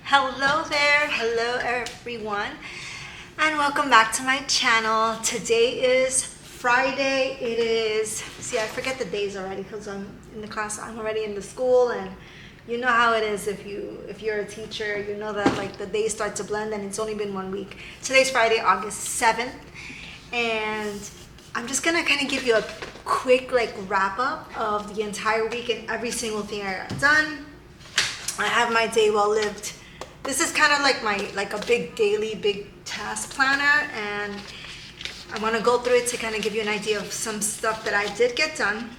Hello there, hello everyone, and welcome back to my channel. Today is Friday. It is, I forget the days already because I'm in the class, I'm already in the school, and you know how it is if you're a teacher, you know that like the days start to blend and it's only been 1 week. Today's Friday, August 7th, and I'm just gonna kind of give you a quick like wrap up of the entire week and every single thing I got done. I have my day well lived. This is kind of like a big daily task planner, and I want to go through it to kind of give you an idea of some stuff that I did get done,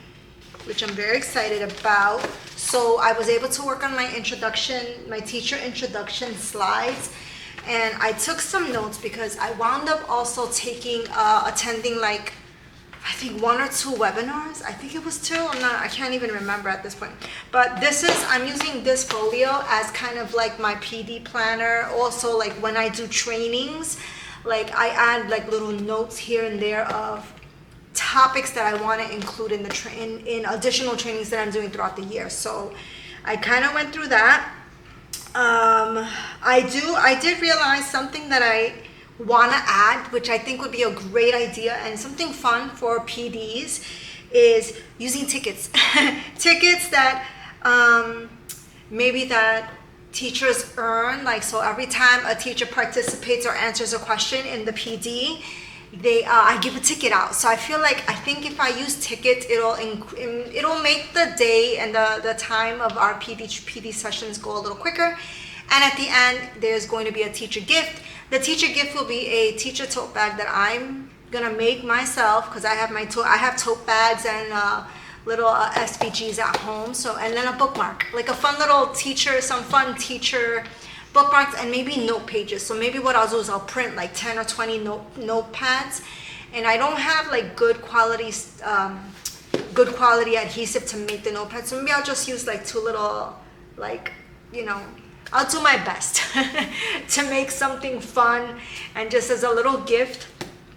which I'm very excited about. So I was able to work on my teacher introduction slides, and I took some notes because I wound up also attending like I think 1 or 2 webinars. I think it was 2. I can't even remember at this point. But I'm using this folio as kind of like my PD planner. Also, like when I do trainings, like I add like little notes here and there of topics that I want to include in in additional trainings that I'm doing throughout the year. So I kind of went through that. I did realize something that I want to add, which I think would be a great idea and something fun for PDs, is using tickets. Tickets that maybe that teachers earn, like so every time a teacher participates or answers a question in the PD, I give a ticket out. So I think if I use tickets, it'll make the day and the time of our PD sessions go a little quicker. And at the end, there's going to be a teacher gift. The teacher gift will be a teacher tote bag that I'm gonna make myself because I have tote bags and little SVGs at home. So, and then a bookmark, like a fun little some fun teacher bookmarks, and maybe note pages. So maybe what I'll do is I'll print like 10 or 20 notepads, and I don't have like good quality adhesive to make the notepads. So maybe I'll just use like 2 little I'll do my best to make something fun and just as a little gift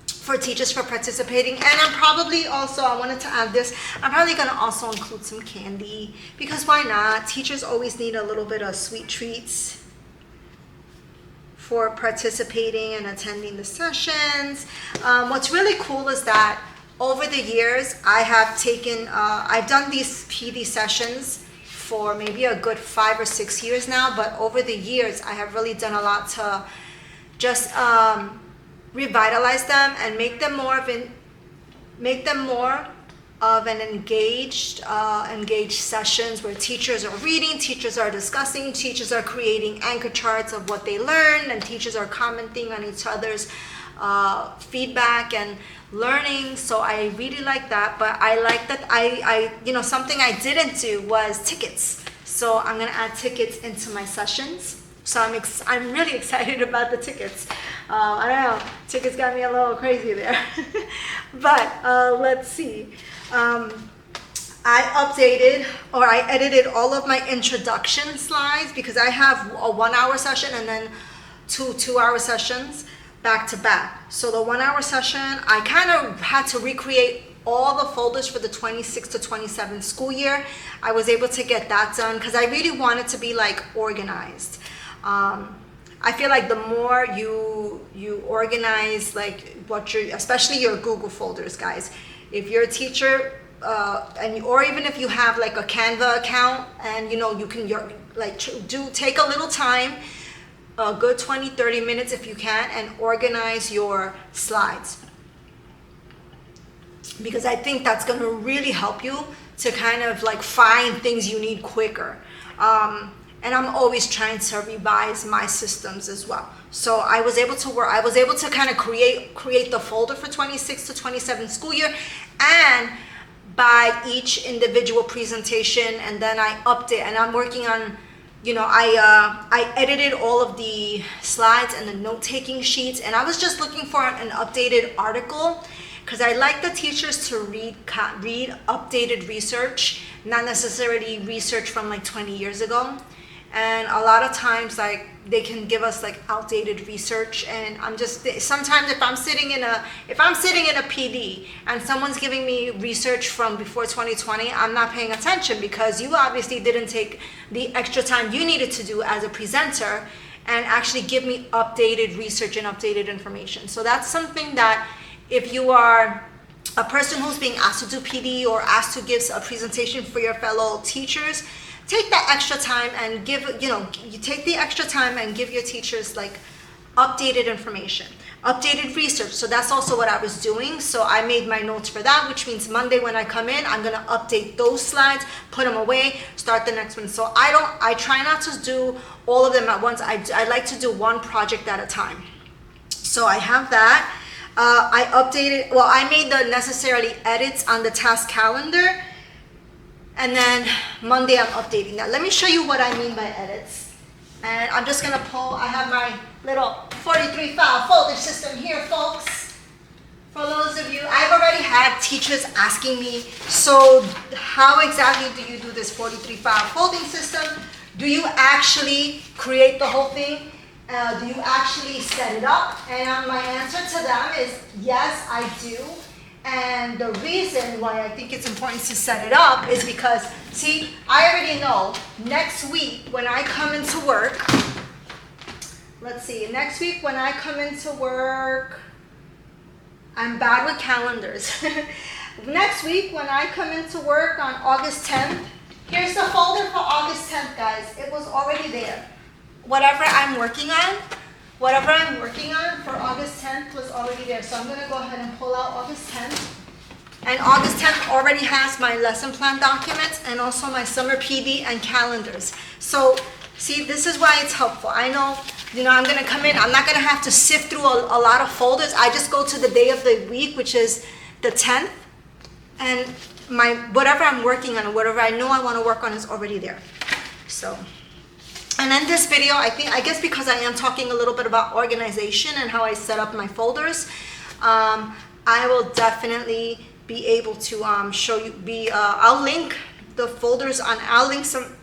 for teachers for participating. And I wanted to add this, I'm probably going to also include some candy, because why not? Teachers always need a little bit of sweet treats for participating and attending the sessions. What's really cool is that over the years, I've done these PD sessions for maybe a good 5 or 6 years now, but over the years I have really done a lot to just revitalize them and make them more of an engaged sessions where teachers are reading, teachers are discussing, teachers are creating anchor charts of what they learned, and teachers are commenting on each other's feedback and learning. So I really like that, but I like that something I didn't do was tickets. So I'm gonna add tickets into my sessions. So I'm really excited about the tickets. I don't know, tickets got me a little crazy there. But let's see. I edited all of my introduction slides because I have a 1-hour session and then 2 2-hour sessions back to back. So the 1-hour session, I kind of had to recreate all the folders for the 26 to 27 school year. I was able to get that done because I really wanted to be like organized. I feel like the more you organize like especially your Google folders, guys. If you're a teacher or even if you have like a Canva account and you can take a little time, a good 20-30 minutes if you can, and organize your slides, because I think that's going to really help you to kind of like find things you need quicker. And I'm always trying to revise my systems as well. So I was able to kind of create the folder for 26 to 27 school year, and by each individual presentation, and then I update, and I'm working on I edited all of the slides and the note-taking sheets, and I was just looking for an updated article because I like the teachers to read updated research, not necessarily research from like 20 years ago. And a lot of times, like, they can give us like outdated research, and I'm just, sometimes if I'm sitting in a PD and someone's giving me research from before 2020, I'm not paying attention, because you obviously didn't take the extra time you needed to do as a presenter and actually give me updated research and updated information. So that's something that, if you are a person who's being asked to do PD or asked to give a presentation for your fellow teachers, take that extra time and give, you take the extra time and give your teachers like updated information, updated research. So that's also what I was doing. So I made my notes for that, which means Monday when I come in, I'm gonna update those slides, put them away, start the next one. So I try not to do all of them at once. I like to do one project at a time. So I have that. I made the necessary edits on the task calendar. And then Monday, I'm updating that. Let me show you what I mean by edits. And I'm just gonna pull, I have my little 43 file folder system here, folks. For those of you, I've already had teachers asking me, so how exactly do you do this 43 file folding system? Do you actually create the whole thing? Do you actually set it up? And my answer to them is yes, I do. And the reason why I think it's important to set it up is because, see, I already know next week when I come into work, let's see, next week when I come into work, I'm bad with calendars. Next week when I come into work on August 10th, here's the folder for August 10th, guys. It was already there. Whatever I'm working on for August 10th was already there. So I'm going to go ahead and pull out August 10th. And August 10th already has my lesson plan documents and also my summer PD and calendars. So see, this is why it's helpful. I know, I'm going to come in. I'm not going to have to sift through a lot of folders. I just go to the day of the week, which is the 10th. And whatever I'm working on, whatever I know I want to work on is already there. So... And in this video, I guess because I am talking a little bit about organization and how I set up my folders, I will definitely be able to show you. I'll link the folders on. I'll link some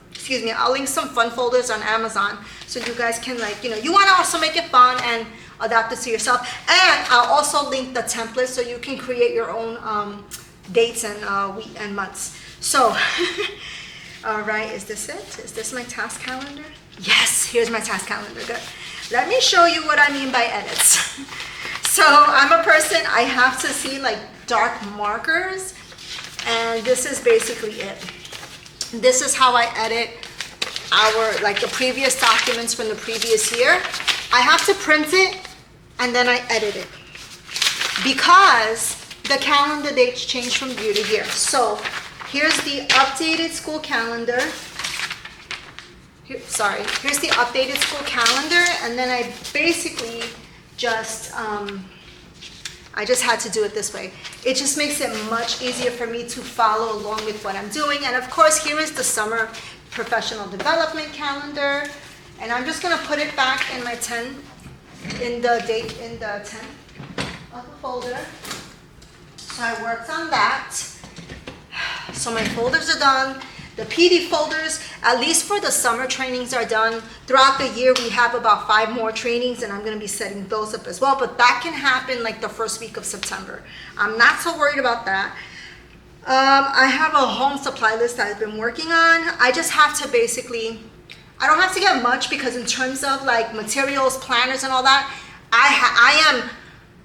fun folders on Amazon, so you guys can you want to also make it fun and adapt it to yourself. And I'll also link the template so you can create your own dates and week and months. So. All right, is this it? Is this my task calendar? Yes, here's my task calendar. Good. Let me show you what I mean by edits. So I'm a person, I have to see like dark markers, and this is basically it. This is how I edit the previous documents from the previous year. I have to print it and then I edit it because the calendar dates change from year to year. So here's the updated school calendar. Here's the updated school calendar, and then I basically just I just had to do it this way. It just makes it much easier for me to follow along with what I'm doing. And of course, here is the summer professional development calendar, and I'm just gonna put it back in my 10 in the 10th of the folder. So I worked on that. So my folders are done. The PD folders, at least for the summer trainings, are done. Throughout the year, we have about 5 more trainings, and I'm going to be setting those up as well. But that can happen like the first week of September. I'm not so worried about that. I have a home supply list that I've been working on. I just have to I don't have to get much, because in terms of like materials, planners, and all that, I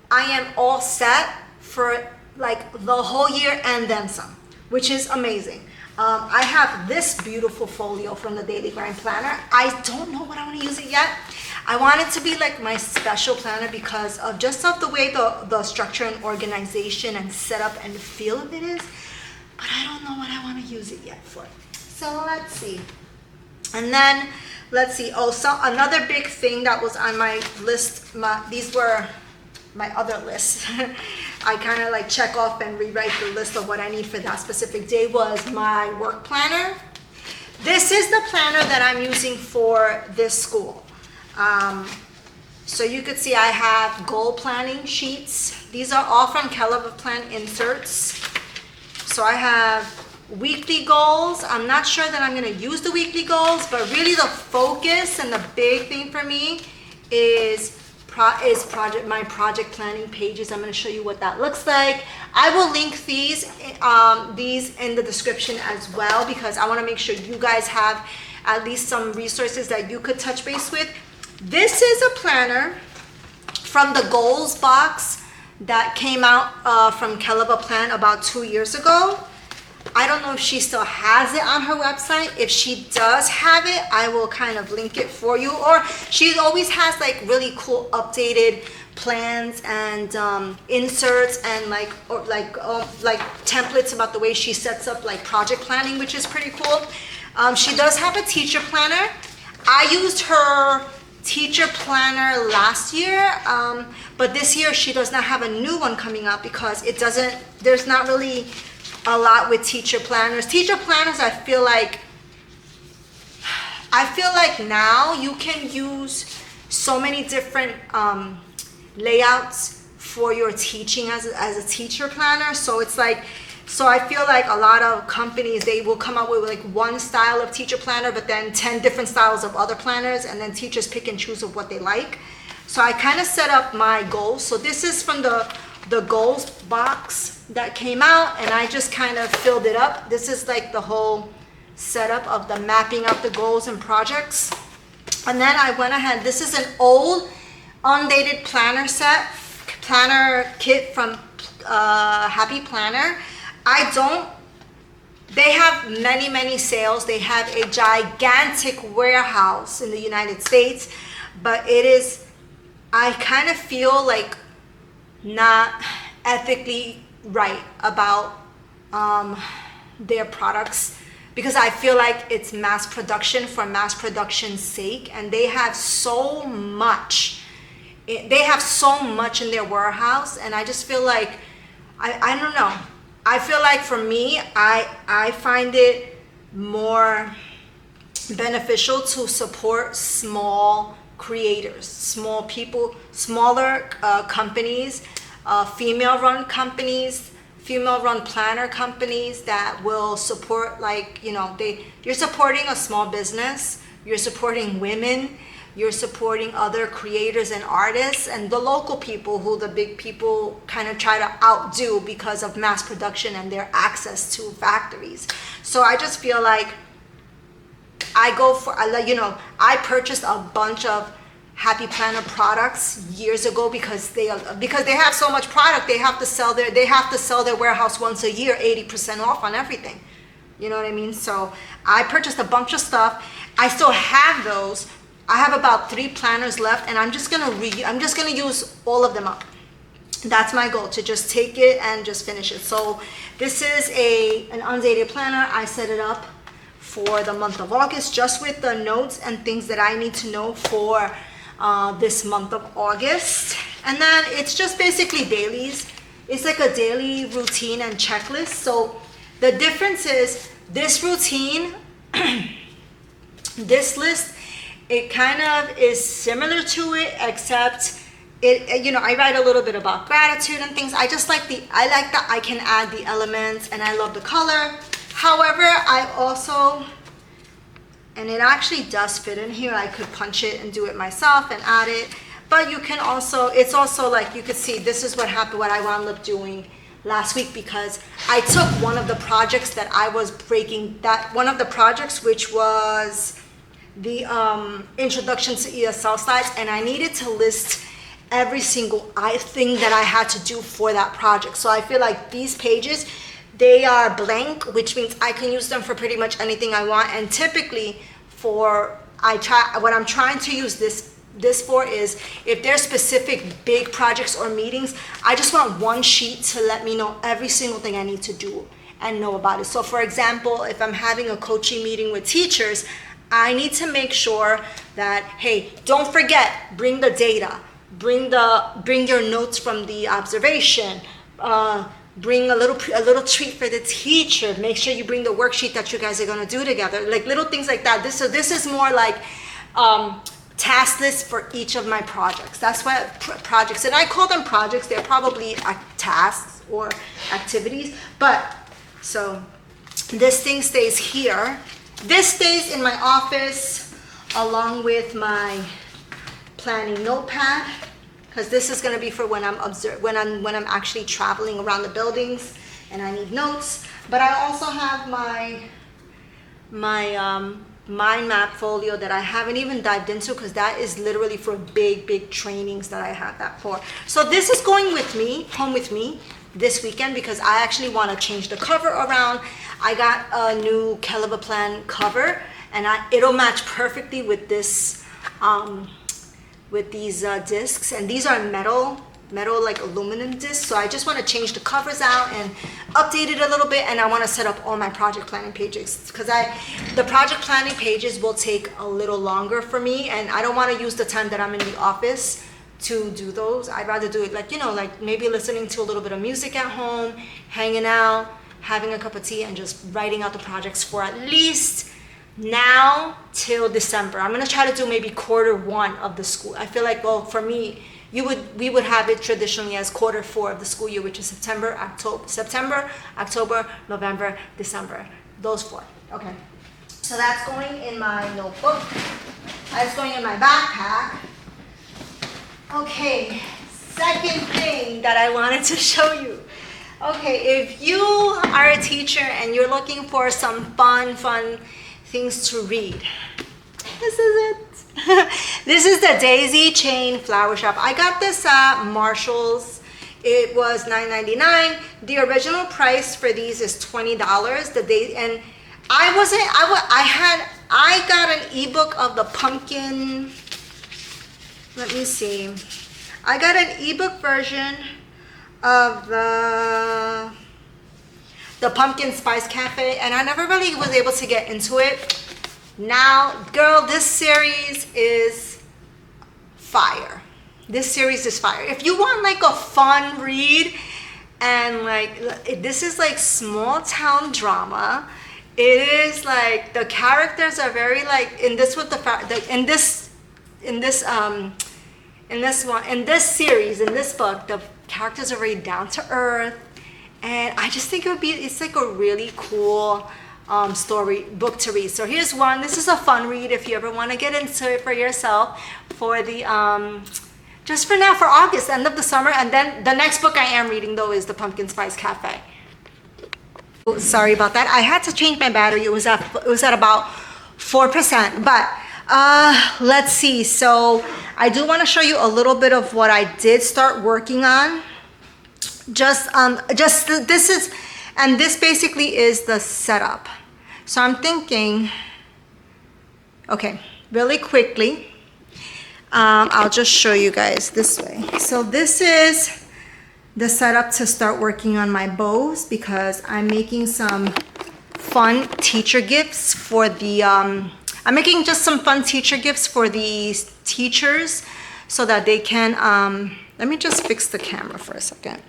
am all set for like the whole year and then some, which is amazing. I have this beautiful folio from the Daily Grind Planner. I don't know what I want to use it yet. I want it to be like my special planner because of the way the structure and organization and setup and feel of it is. But I don't know what I want to use it yet for. So let's see. And then let's see. Oh, so another big thing that was on my list. These were my other lists. I kind of like check off and rewrite the list of what I need for that specific day. Was my work planner. This is the planner that I'm using for this school. So you could see I have goal planning sheets. These are all from Kellofaplan inserts. So I have weekly goals. I'm not sure that I'm going to use the weekly goals, but really the focus and the big thing for me is my project planning pages. I'm going to show you what that looks like. I will link these in the description as well, because I want to make sure you guys have at least some resources that you could touch base with. This is a planner from the goals box that came out from Kellofaplan about 2 years ago. I don't know if she still has it on her website. If she does have it, I will kind of link it for you. Or she always has like really cool updated plans and inserts and like templates about the way she sets up like project planning, which is pretty cool. She does have a teacher planner. I used her teacher planner last year, but this year she does not have a new one coming out because there's not really a lot with teacher planners. Teacher planners, I feel like now you can use so many different layouts for your teaching as a teacher planner. So I feel like a lot of companies, they will come up with like one style of teacher planner, but then 10 different styles of other planners, and then teachers pick and choose of what they like. So I kind of set up my goals. So this is from the goals box that came out, and I just kind of filled it up. This is like the whole setup of the mapping out the goals and projects. And then I went ahead, this is an old undated planner kit from Happy Planner. They have many sales. They have a gigantic warehouse in the United States, but I kind of feel like not ethically right about their products, because I feel like it's mass production for mass production's sake, and they have so much in their warehouse, and I just feel like I don't know. I feel like for me, I find it more beneficial to support small creators, small people, smaller companies, female-run companies, female-run planner companies that will support, like, you're supporting a small business, you're supporting women, you're supporting other creators and artists, and the local people who the big people kind of try to outdo because of mass production and their access to factories. So I just feel like I purchased a bunch of Happy Planner products years ago because they have so much product. They have to sell their warehouse once a year, 80% off on everything. You know what I mean? So I purchased a bunch of stuff. I still have those. I have about 3 planners left, and I'm just gonna use all of them up. That's my goal, to just take it and just finish it. So this is an undated planner. I set it up for the month of August, just with the notes and things that I need to know for this month of August. And then it's just basically dailies. It's like a daily routine and checklist. So the difference is this routine, this list, it kind of is similar to it, except I write a little bit about gratitude and things. I like that I can add the elements, and I love the color. However, and it actually does fit in here. I could punch it and do it myself and add it. But you can also, it's also like, you could see this is what happened, what I wound up doing last week, because I took one of the projects that I was which was the introduction to ESL slides, and I needed to list every single thing that I had to do for that project. So I feel like these pages, they are blank, which means I can use them for pretty much anything I want. And typically what I'm trying to use this for is if there's specific big projects or meetings, I just want one sheet to let me know every single thing I need to do and know about it. So for example, if I'm having a coaching meeting with teachers, I need to make sure that, hey, don't forget, bring the data, bring your notes from the observation, bring a little treat for the teacher, make sure you bring the worksheet that you guys are going to do together, like little things like that. This is more like task list for each of my projects. That's what projects, and I call them projects. They're probably tasks or activities, but so This thing stays here. This stays in my office along with my planning notepad, because this is going to be for when I'm when I'm actually traveling around the buildings and I need notes. But I also have my mind map folio that I haven't even dived into, because that is literally for big trainings that I have that for. So this is going with me home with me this weekend, because I actually want to change the cover around. I got a new Kellofaplan cover, and it'll match perfectly with this with these discs, and these are metal like aluminum discs. So I just want to change the covers out and update it a little bit, and I want to set up all my project planning pages, because the project planning pages will take a little longer for me, and I don't want to use the time that I'm in the office to do those. I'd rather do it like, you know, like maybe listening to a little bit of music at home, hanging out, having a cup of tea, and just writing out the projects for at least now till December. I'm gonna try to do maybe Q1 of the school. I feel like, well, for me, we would have it traditionally as Q4 of the school year, which is September, October, November, December. Those 4. Okay. So that's going in my notebook. That's going in my backpack. Okay, second thing that I wanted to show you. Okay, if you are a teacher and you're looking for some fun things to read, this is it. This is the Daisy Chain Flower Shop. I got this at Marshall's. It was $9.99. The original price for these is $20. And I got an ebook of the pumpkin. Let me see. I got an ebook version of the Pumpkin Spice Cafe, and I never really was able to get into it. Now, girl, this series is fire. This series is fire. If you want like a fun read, and like this is like small town drama. It is like the characters are very like in this series, in this book, the characters are very down to earth, and I just think it's like a really cool story book to read. So here's one. This is a fun read if you ever want to get into it for yourself for the just for now, for August, end of the summer. And then the next book I am reading though is the Pumpkin Spice Cafe. Oh, sorry about that. I had to change my battery. It was at about 4%, but let's see. So I do want to show you a little bit of what I did start working on. This basically is the setup. So I'm thinking, okay, really quickly, I'll just show you guys this way. So this is the setup to start working on my bows, because I'm making some fun teacher gifts for the I'm making just some fun teacher gifts for these teachers so that they can let me just fix the camera for a second.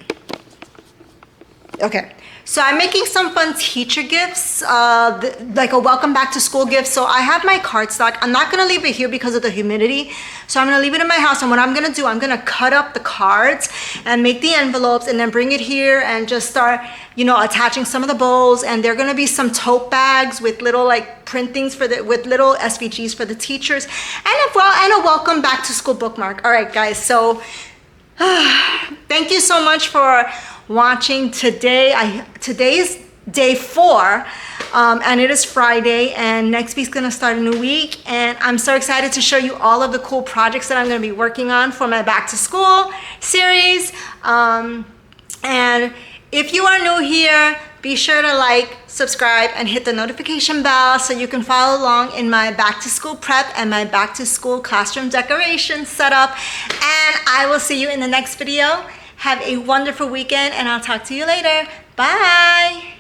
Okay, so I'm making some fun teacher gifts, like a welcome back to school gift. So I have my cardstock. I'm not gonna leave it here because of the humidity. So I'm gonna leave it in my house, and what I'm gonna do, I'm gonna cut up the cards and make the envelopes, and then bring it here and just start, you know, attaching some of the bowls. And there are gonna be some tote bags with little like printings with little SVGs for the teachers, and a welcome back to school bookmark. All right, guys. So thank you so much for watching today. Today's day 4, and it is Friday, and next week's gonna start a new week, and I'm so excited to show you all of the cool projects that I'm gonna be working on for my back to school series. And if you are new here, be sure to like, subscribe, and hit the notification bell so you can follow along in my back to school prep and my back to school classroom decoration setup. And I will see you in the next video. Have a wonderful weekend, and I'll talk to you later. Bye.